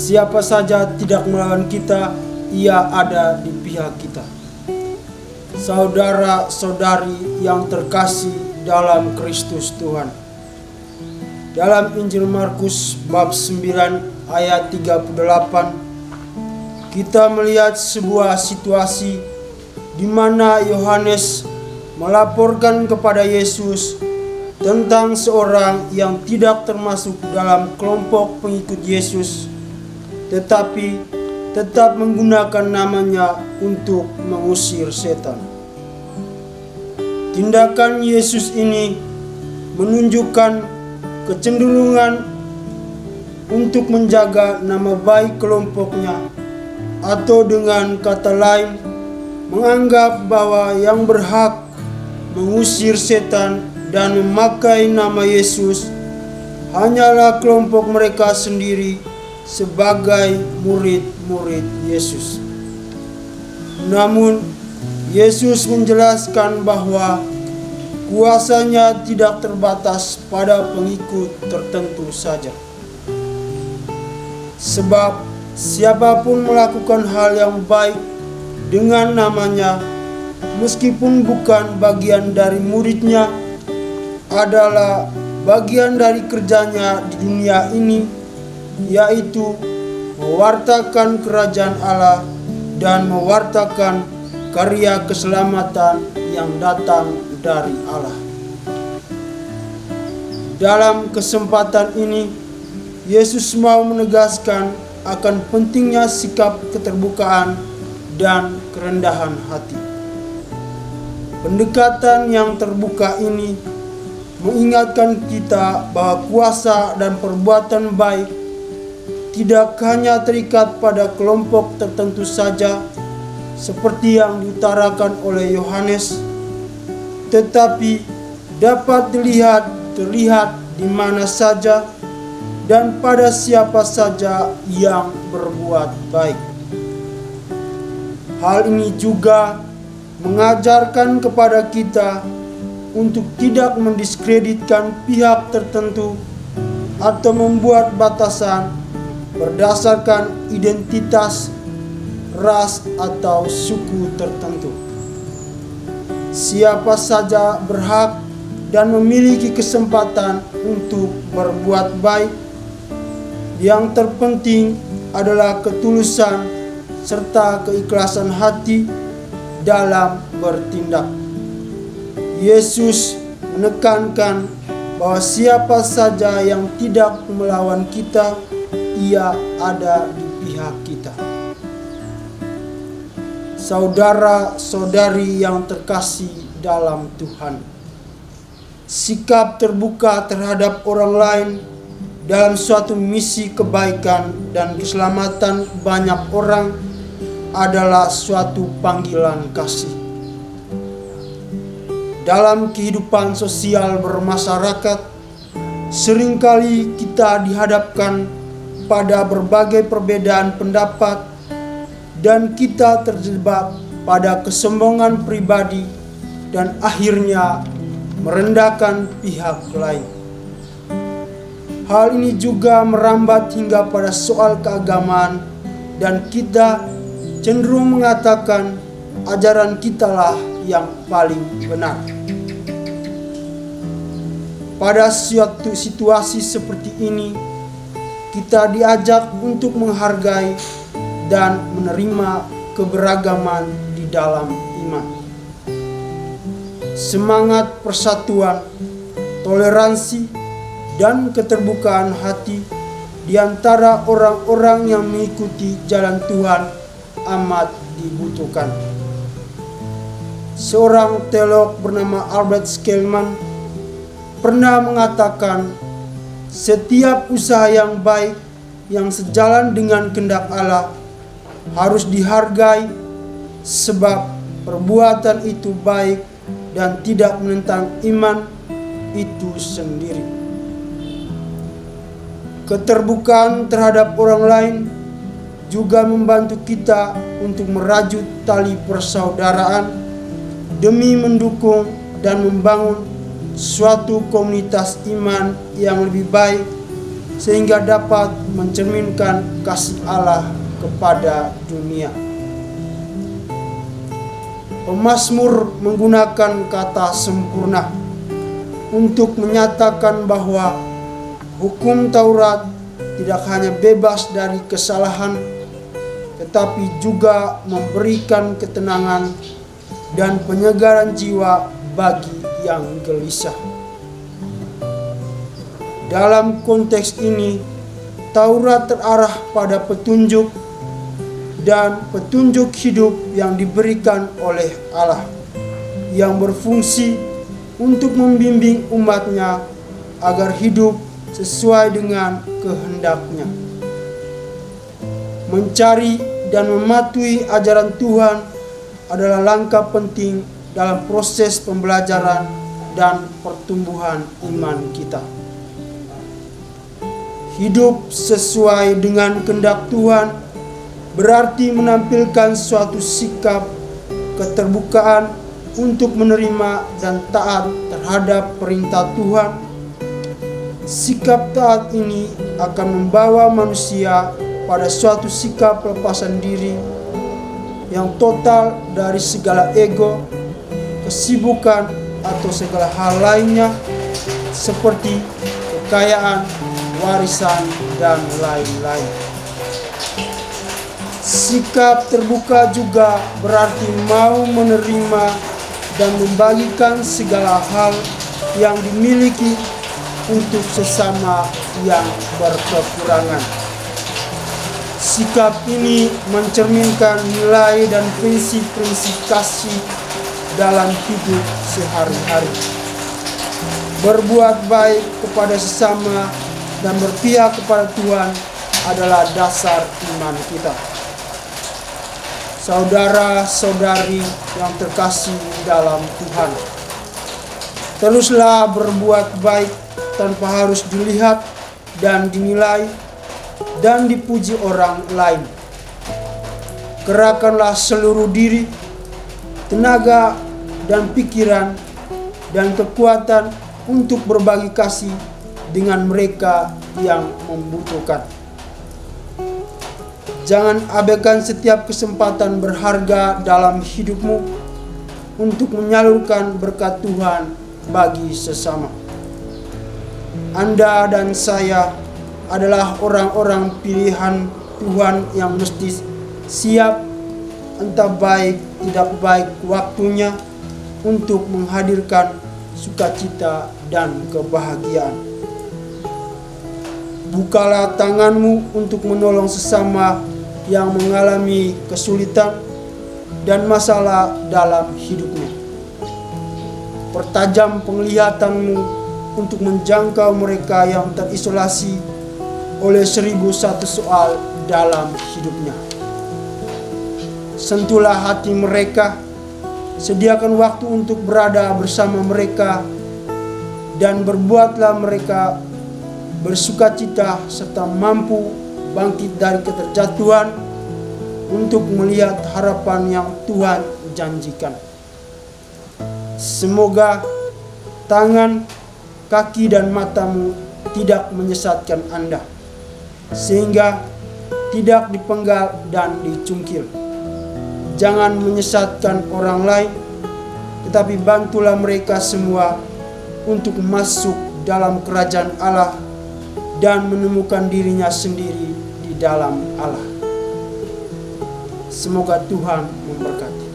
Siapa saja tidak melawan kita, ia ada di pihak kita. Saudara-saudari yang terkasih dalam Kristus Tuhan. Dalam Injil Markus bab 9 ayat 38, kita melihat sebuah situasi di mana Yohanes melaporkan kepada Yesus tentang seorang yang tidak termasuk dalam kelompok pengikut Yesus, tetapi tetap menggunakan namanya untuk mengusir setan. Tindakan Yesus ini menunjukkan kecenderungan untuk menjaga nama baik kelompoknya, atau dengan kata lain, menganggap bahwa yang berhak mengusir setan dan memakai nama Yesus hanyalah kelompok mereka sendiri sebagai murid-murid Yesus. Namun, Yesus menjelaskan bahwa kuasanya tidak terbatas pada pengikut tertentu saja. Sebab siapapun melakukan hal yang baik dengan namanya, meskipun bukan bagian dari muridnya, adalah bagian dari kerjanya di dunia ini, yaitu mewartakan kerajaan Allah dan mewartakan karya keselamatan yang datang dari Allah. Dalam kesempatan ini, Yesus mau menegaskan akan pentingnya sikap keterbukaan dan kerendahan hati. Pendekatan yang terbuka ini mengingatkan kita bahwa kuasa dan perbuatan baik tidak hanya terikat pada kelompok tertentu saja seperti yang diutarakan oleh Yohanes, tetapi dapat terlihat di mana saja dan pada siapa saja yang berbuat baik. Hal ini juga mengajarkan kepada kita untuk tidak mendiskreditkan pihak tertentu atau membuat batasan berdasarkan identitas, ras, atau suku tertentu. Siapa saja berhak dan memiliki kesempatan untuk berbuat baik. Yang terpenting adalah ketulusan serta keikhlasan hati dalam bertindak. Yesus menekankan bahwa siapa saja yang tidak melawan kita, ia ada di pihak kita. Saudara-saudari yang terkasih dalam Tuhan, sikap terbuka terhadap orang lain dalam suatu misi kebaikan dan keselamatan banyak orang adalah suatu panggilan kasih. Dalam kehidupan sosial bermasyarakat, seringkali kita dihadapkan pada berbagai perbedaan pendapat dan kita terjebak pada kesombongan pribadi dan akhirnya merendahkan pihak lain. Hal ini juga merambat hingga pada soal keagamaan dan kita cenderung mengatakan ajaran kitalah yang paling benar. Pada suatu situasi seperti ini, kita diajak untuk menghargai dan menerima keberagaman di dalam iman. Semangat persatuan, toleransi, dan keterbukaan hati di antara orang-orang yang mengikuti jalan Tuhan amat dibutuhkan. Seorang teolog bernama Albert Schelman pernah mengatakan, setiap usaha yang baik yang sejalan dengan kehendak Allah harus dihargai, sebab perbuatan itu baik dan tidak menentang iman itu sendiri. Keterbukaan terhadap orang lain juga membantu kita untuk merajut tali persaudaraan demi mendukung dan membangun suatu komunitas iman yang lebih baik, sehingga dapat mencerminkan kasih Allah kepada dunia. Pemazmur menggunakan kata sempurna untuk menyatakan bahwa hukum Taurat tidak hanya bebas dari kesalahan, tetapi juga memberikan ketenangan dan penyegaran jiwa bagi yang gelisah. Dalam konteks ini, Taurat terarah pada petunjuk dan petunjuk hidup yang diberikan oleh Allah, yang berfungsi untuk membimbing umatnya agar hidup sesuai dengan kehendaknya. Mencari dan mematuhi ajaran Tuhan adalah langkah penting dalam proses pembelajaran dan pertumbuhan iman kita. Hidup sesuai dengan kehendak Tuhan berarti menampilkan suatu sikap keterbukaan untuk menerima dan taat terhadap perintah Tuhan. Sikap taat ini akan membawa manusia pada suatu sikap pelepasan diri yang total dari segala ego, kesibukan, atau segala hal lainnya seperti kekayaan, warisan, dan lain-lain. Sikap terbuka juga berarti mau menerima dan membagikan segala hal yang dimiliki untuk sesama yang berkekurangan. Sikap ini mencerminkan nilai dan prinsip-prinsip kasih dalam hidup sehari-hari. Berbuat baik kepada sesama dan berpihak kepada Tuhan adalah dasar iman kita. Saudara-saudari yang terkasih dalam Tuhan, teruslah berbuat baik tanpa harus dilihat dan dinilai dan dipuji orang lain. Kerahkanlah seluruh diri, tenaga, dan pikiran dan kekuatan untuk berbagi kasih dengan mereka yang membutuhkan. Jangan abaikan setiap kesempatan berharga dalam hidupmu untuk menyalurkan berkat Tuhan bagi sesama. Anda dan saya adalah orang-orang pilihan Tuhan yang mesti siap, entah baik tidak baik waktunya, untuk menghadirkan sukacita dan kebahagiaan. Bukalah tanganmu untuk menolong sesama yang mengalami kesulitan dan masalah dalam hidupnya. Pertajam penglihatanmu untuk menjangkau mereka yang terisolasi oleh 1001 soal dalam hidupnya. Sentuhlah hati mereka, sediakan waktu untuk berada bersama mereka, dan berbuatlah mereka bersukacita serta mampu bangkit dari keterjatuhan untuk melihat harapan yang Tuhan janjikan. Semoga tangan, kaki, dan matamu tidak menyesatkan Anda, sehingga tidak dipenggal dan dicungkil. Jangan menyesatkan orang lain, tetapi bantulah mereka semua untuk masuk dalam kerajaan Allah dan menemukan dirinya sendiri di dalam Allah. Semoga Tuhan memberkati.